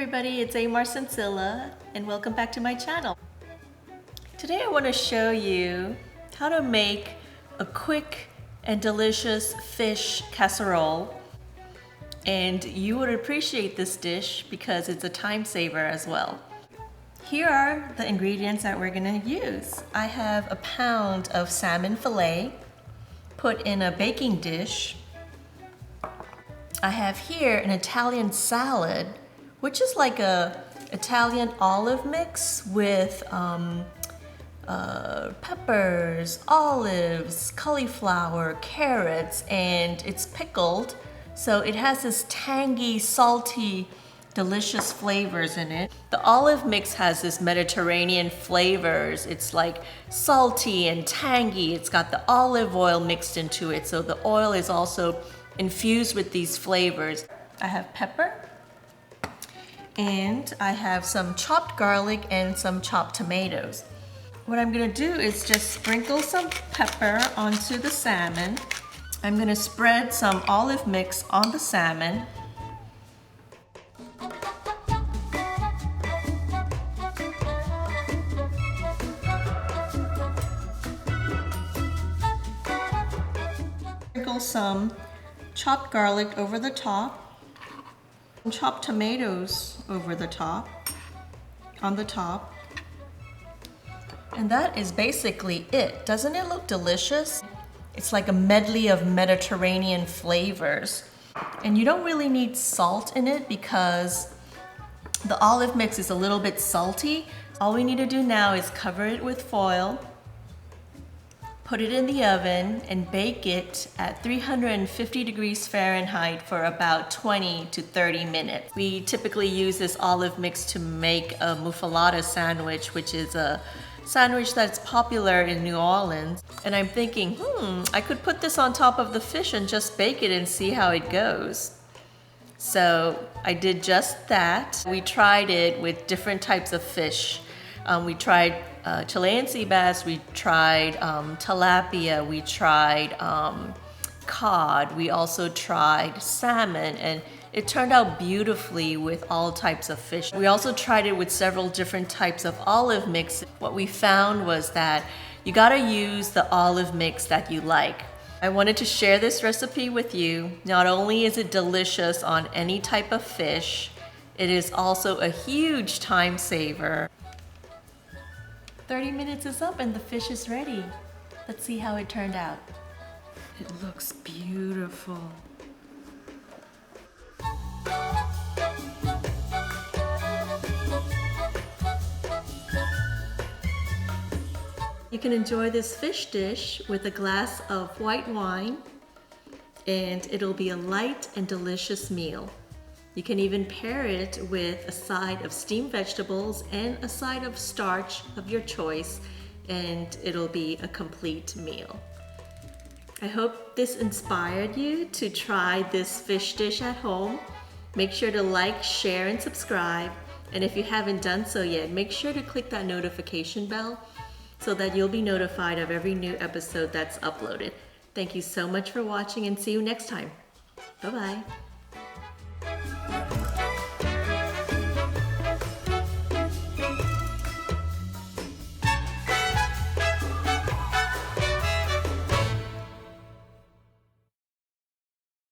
everybody, it's Amar Sensilla and welcome back to my channel. Today I want to show you how to make a quick and delicious fish casserole, and you would appreciate this dish because it's a time saver as well. Here are the ingredients that we're going to use. I have a pound of salmon fillet put in a baking dish. I have here an Italian salad, which is like a Italian olive mix with peppers, olives, cauliflower, carrots, and it's pickled. So it has this tangy, salty, delicious flavors in it. The olive mix has this Mediterranean flavors. It's like salty and tangy. It's got the olive oil mixed into it, so the oil is also infused with these flavors. I have pepper, and I have some chopped garlic and some chopped tomatoes. What I'm gonna do is just sprinkle some pepper onto the salmon. I'm gonna spread some olive mix on the salmon. Sprinkle some chopped garlic over the top, and chopped tomatoes over the top, on the top. And that is basically it. Doesn't it look delicious? It's like a medley of Mediterranean flavors. And you don't really need salt in it because the olive mix is a little bit salty. All we need to do now is cover it with foil, put it in the oven, and bake it at 350 degrees Fahrenheit for about 20 to 30 minutes. We typically use this olive mix to make a Muffuletta sandwich, which is a sandwich that's popular in New Orleans. And I'm thinking, I could put this on top of the fish and just bake it and see how it goes. So I did just that. We tried it with different types of fish. We tried Chilean sea bass, we tried tilapia, we tried cod, we also tried salmon, and it turned out beautifully with all types of fish. We also tried it with several different types of olive mix. What we found was that you gotta use the olive mix that you like. I wanted to share this recipe with you. Not only is it delicious on any type of fish, it is also a huge time saver. 30 minutes is up and the fish is ready. Let's see how it turned out. It looks beautiful. You can enjoy this fish dish with a glass of white wine, and it'll be a light and delicious meal. You can even pair it with a side of steamed vegetables and a side of starch of your choice, and it'll be a complete meal. I hope this inspired you to try this fish dish at home. Make sure to like, share, and subscribe. And if you haven't done so yet, make sure to click that notification bell so that you'll be notified of every new episode that's uploaded. Thank you so much for watching, and see you next time. Bye-bye.